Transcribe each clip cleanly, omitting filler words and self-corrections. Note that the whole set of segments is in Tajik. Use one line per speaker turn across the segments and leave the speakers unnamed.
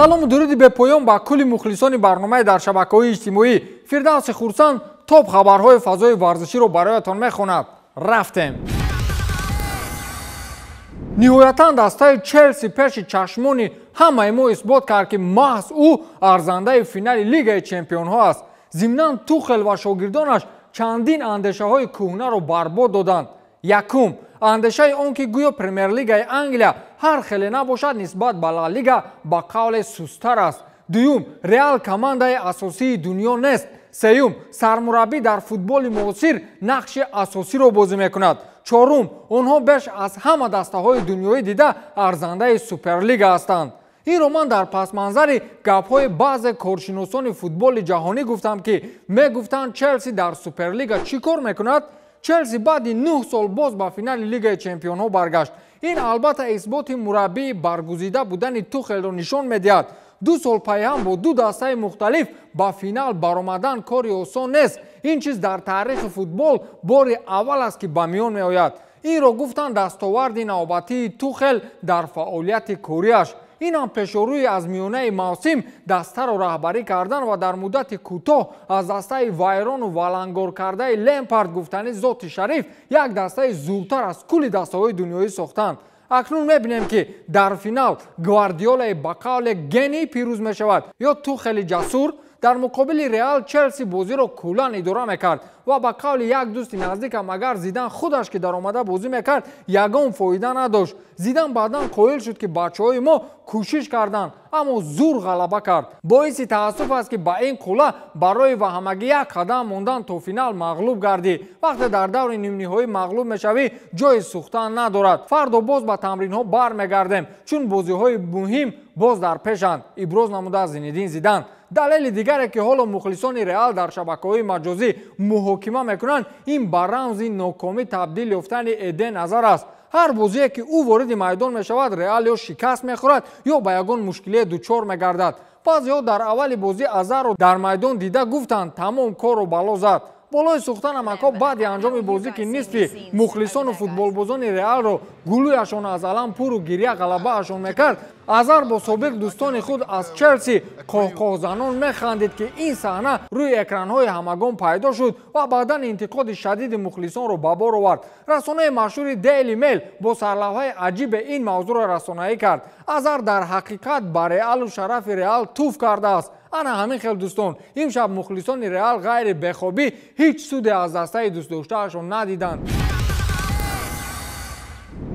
салому дуруди бепоён ба кулли мухлисони барномаи дар шабакаҳои иҷтимоӣ. Фирдавси Хурсанд топ хабарҳои фазои варзиширо бароятон мехонад. Рафтем. ниҳоятан дастаи Челси пеши чашмони ҳамаи мо исбот кард ки маҳз ӯ арзандаи финали Лигаи Чемпионҳо аст. Зимнан Тухел ва шогирдонаш чандин андешаҳои кӯҳнаро барбод доданд. Якум, андешаи он ки гӯё Премер-лигаи Англия ҳар хеле набошад нисбат ба Ла Лига ба қавле сустар аст. Дуюм, Реал командаи асосии дунё нест. Сеюм, сармураббӣ дар футболи муосир нақши асосиро бозӣ мекунад. Чорум, онҳо беш аз ҳама дастаҳои дунёӣ дида арзандаи Суперлига ҳастанд. Инро ман дар пасманзари гапҳои баъзе коршиносони футболи ҷаҳонӣ гуфтам ки мегуфтанд Челси дар Суперлига чӣ кор мекунад? Челси баъди 9 сол боз ба финали Лигаи Чемпионҳо баргашт. Ин албатта исботи мураббии баргузида будани Тухелро нишон медиҳад. 2 сол пайҳам бо 2 дастаи мухталиф ба финал баромадан кори осон нест. Ин чиз дар таърихи футбол бори аввал аст ки ба миён меояд. Инро гуфтанд дастоварди навбатии Тухел дар фаъолияти корияш. инам пешорӯи аз миёнаи мавсим дастаро раҳбарӣ кардан ва дар муддати кӯтоҳ аз дастаи вайрону валангор кардаи Лемпард гуфтани зоти шариф як дастаи зӯртар аз кулли дастаҳои дунёӣ сохтанд. акнун мебинем ки дар финал Гвардиолаи ба қавле генӣ пирӯз мешавад ё Тухели ҷасур. дар муқобили Реал Челси бозиро кӯлан идора мекард ва ба қавли як дӯсти наздикам агар Зидан худаш ки даромада бозӣ мекард ягон фоида надошт. Зидан баъдан қоил шуд ки бачаҳои мо кӯшиш карданд аммо зур ғалаба кард. боиси таассуф аст ки ба ин қулла барои ваҳамагӣ як қадам мондан то финал мағлуб гардӣ. вақте дар даври нимниҳоӣ мағлуб мешавӣ ҷои сӯхтан надорад. фардо боз ба тамринҳо бармегардем чун бозиҳои муҳим боз дар пешанд. иброз намуда Зинедин Зидан. далели дигаре ки ҳоло мухлисони Реал дар шабакаҳои маҷозӣ муҳокима мекунанд ин ба рамзи нокомӣ табдил ёфтани Эден Азар аст. ҳар бозие ки ӯ вориди майдон мешавад Реал ё шикаст мехӯрад ё ба ягон мушкилие дучор мегардад. баъзеҳо дар аввали бозӣ Азарро дар майдон дида гуфтанд тамом корро бало зад. болои сӯхтан амако баъди анҷоми бозӣ ки нисфи мухлисону футболбозони Реалро гулӯяшон аз алам пуру гирья ғалабаашон мекард, Азар бо собиқ дӯстони худ аз Челси қоҳқоҳзанон механдид ки ин саҳна рӯи экранҳои ҳамагон пайдо шуд ва баъдан интиқоди шадиди мухлисонро ба бор овард. расонаи машҳури Daily Mail бо сарлавҳаи аҷибе ин мавзӯъро расонаӣ кард. Азар дар ҳақиқат ба Реалу шарафи Реал туф кардааст. ана ҳамин хел дӯстон, имшаб мухлисони Реал ғайри бехобӣ ҳеҷ суде аз дастаи дӯстдоштаашон надиданд.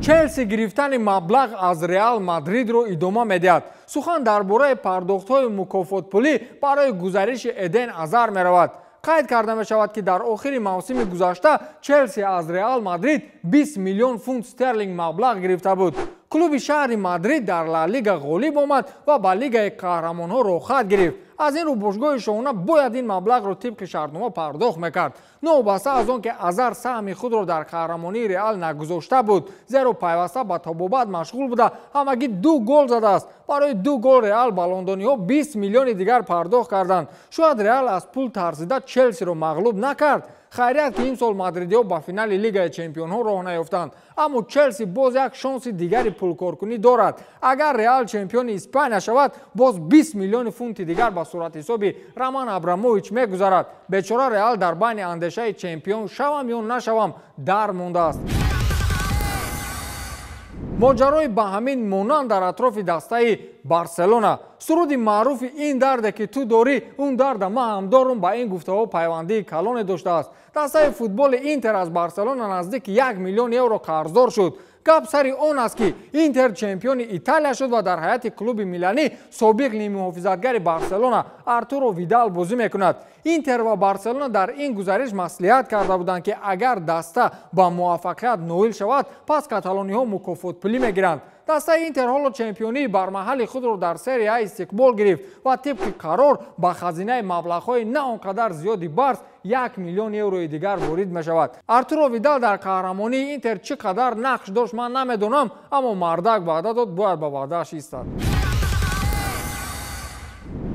Челси гирифтани маблағ аз Реал Мадридро идома медиҳад. сухан дар бораи пардохтҳои мукофотпулӣ барои гузариши Эден Азар меравад. қайд карда мешавад ки дар охири мавсими гузашта Челси аз Реал Мадрид 20 миллион фунт стерлинг маблағ гирифта буд. клуби шаҳри Мадрид дар Ла Лига ғолиб омад ва ба Лигаи Қаҳрамонҳо рохат гирифт. аз ин рӯ бошгоҳи шоҳона бояд ин маблағро тибқи шартнома пардохт мекард. новбаста аз он ки Азар саҳми худро дар қаҳрамонии Реал нагузошта буд, зеро пайваста ба табобат машғул буда ҳамагӣ 2 гол задааст. барои 2 гол Реал ба лондониҳо 20 миллиони дигар пардохт карданд. шояд Реал аз пул тарсида Челсиро мағлуб накард. хайрият ки ин сол мадридиҳо ба финали Лигаи Чемпионҳо роҳ наёфтанд. аммо Челси боз як шонси дигари пулкоркунӣ дорад. агар Реал чемпиони Испания шавад, боз 20 миллиони фунти дигар ба суратҳисоби Роман Абрамович мегузарад. бечора Реал дар байни андешаи чемпион шавам ё нашавам дар мондааст. моҷарои ба ҳамин монанд дар атрофи дастаи Барселона. суруди маъруфи ин дарде ки ту дорӣ он дарда ман ҳам дорум ба ин гуфтаҳо пайвандии калоне доштааст. дастаи футболи Интер аз Барселона наздики 1 миллион евро қарздор шуд. гап сари он аст ки Интер чемпиони Италия шуд ва дар ҳайати клуби Миланӣ собиқ ниммуҳофизатгари Барселона Артуро Видал бозӣ мекунад. Интер ва Барселона дар ин гузариш маслиҳат карда буданд ки агар даста ба муваффақият ноил шавад, пас каталониҳо мукофотпулӣ мегиранд. дастаи Интер ҳоло чемпионии бармаҳалли худро дар серия А истиқбол гирифт ва тибқи қарор ба хазинаи маблағҳои на он қадар зиёди барс 1 миллион еврои дигар ворид мешавад. Артуро Видал дар қаҳрамонии Интер чӣ қадар нақш дошт ман намедонам, аммо мардак ваъда дод, бояд ба ваъдааш истад.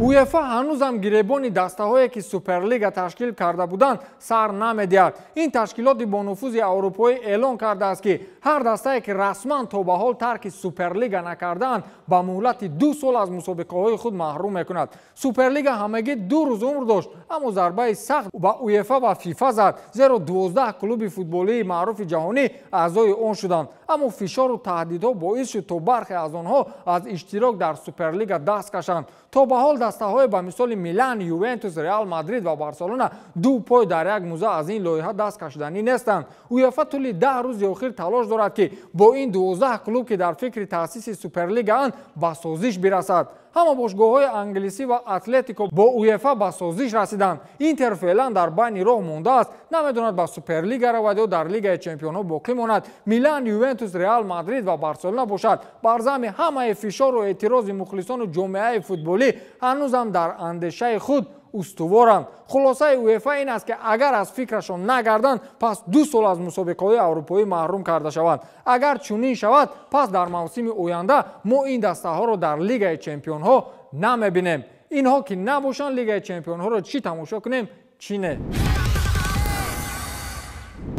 уефа ҳанӯзам гиребони дастаҳое ки суперлига ташкил карда буданд сар намедиҳад. ин ташкилоти бонуфузи аврупоӣ эълон кардааст ки ҳар дастае ки расман то ба ҳол тарки суперлига накардаанд ба муҳлати 2 сол аз мусобиқаҳои худ маҳрум мекунад. суперлига ҳамагӣ 2 рӯз умр дошт, аммо зарбаи сахт ба уефа ва фифа зад, зеро 12 клуби футболии маъруфи ҷаҳонӣ аъзои он шуданд. аммо фишору таҳдидҳо боис шуд то бархе аз онҳо аз иштирок дар суперлига даст кашанд. то ба ҳол дастаҳое ба мисоли Милан, Ювентус, Реал Мадрид ва Барселона 2 пой дар як мӯза аз ин лоиҳа даст кашиданӣ нестанд. уефа тӯли 10 рӯзи охир талош дорад ки бо ин 12 клуб ки дар фикри таъсиси суперлигаанд ба созиш бирасад. ҳама бошгоҳҳои англисӣ ва атлетико бо уефа ба созиш расиданд. интер феълан дар байни роҳ мондааст, намедонад ба суперлига равад ё дар лигаи чемпионҳо боқӣ монад. Милан, Ювентус, Реал Мадрид ва Барселона бошад. бар замми ҳамаи фишору эътирози мухлисону ҷомеаи футболӣ ҳанӯзам дар андешаи худ устуворанд. хулосаи уефа ин аст ки агар аз фикрашон нагарданд, пас 2 сол аз мусобиқаҳои аврупоӣ маҳрум карда шаванд. агар чунин шавад, пас дар мавсими оянда мо ин дастаҳоро дар лигаи чемпионҳо намебинем. инҳо ки набошанд, лигаи чемпионҳоро чӣ тамошо кунем, чӣ не.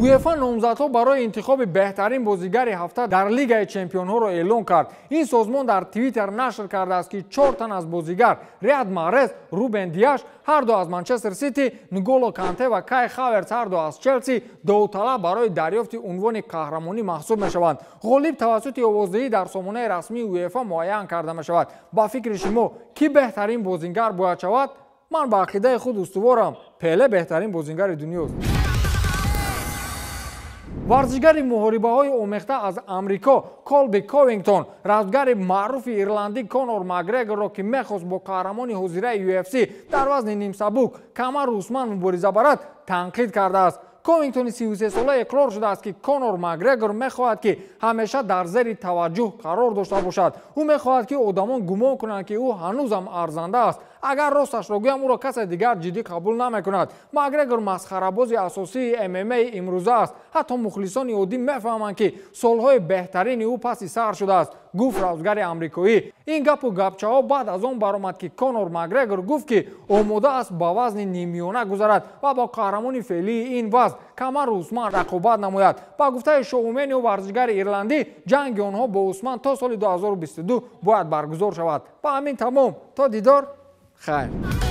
уефа номзадҳо барои интихоби беҳтарин бозигари ҳафта дар лигаи чемпионҳоро эълон кард. ин созмон дар твиттер нашр кардааст ки 4 тан аз бозигар Риад Маҳрез, Рубен Диаш ҳар ду аз Манчестер Сити, Нголо Канте ва Кай Хаверц ҳар ду аз Челси довталаб барои дарёфти унвони қаҳрамонӣ маҳсуб мешаванд. ғолиб тавассути овоздеҳӣ дар сомонаи расмии уефа муайян карда мешавад. ба фикри шумо кӣ беҳтарин бозингар бояд шавад? ман ба ақидаи худ устуворам. Пеле беҳтарин бозингари дунёст. варзишгари муҳорибаҳои омехта аз амрико Колби Ковингтон равзгари маъруфи ирландӣ Конор Макгрегорро ки мехост бо қаҳрамони ҳозираи UFC дар вазни нимсабук Камару Усман мубориза барад, танқид кардааст. ковингтони 33 сола иқрор шудааст ки Конор Макгрегор мехоҳад ки ҳамеша дар зери таваҷҷӯҳ қарор дошта бошад. ӯ мехоҳад ки одамон гумон кунанд ки ӯ ҳанӯзам арзанда аст. агар росташро гӯям, ӯро касе дигар ҷиддӣ қабул намекунад. Макгрегор масхарабози асосии MMA имрӯза аст. ҳатто мухлисони оддӣ мефаҳманд ки солҳои беҳтарини ӯ паси сар шудааст, гуфт равзгари амрикоӣ. ин гапу гапчаҳо баъд аз он баромад ки Конор Макгрегор гуфт ки омода аст ба вазни нимёна гузарад ва бо қаҳрамони феълии ин вазн Камару Усман рақобат намояд. ба гуфтаи Шоуменио, варзишгари ирландӣ, ҷанги онҳо бо Усман то соли 2022 бояд баргузор шавад. ба ҳамин тамом, то дидор, хайр.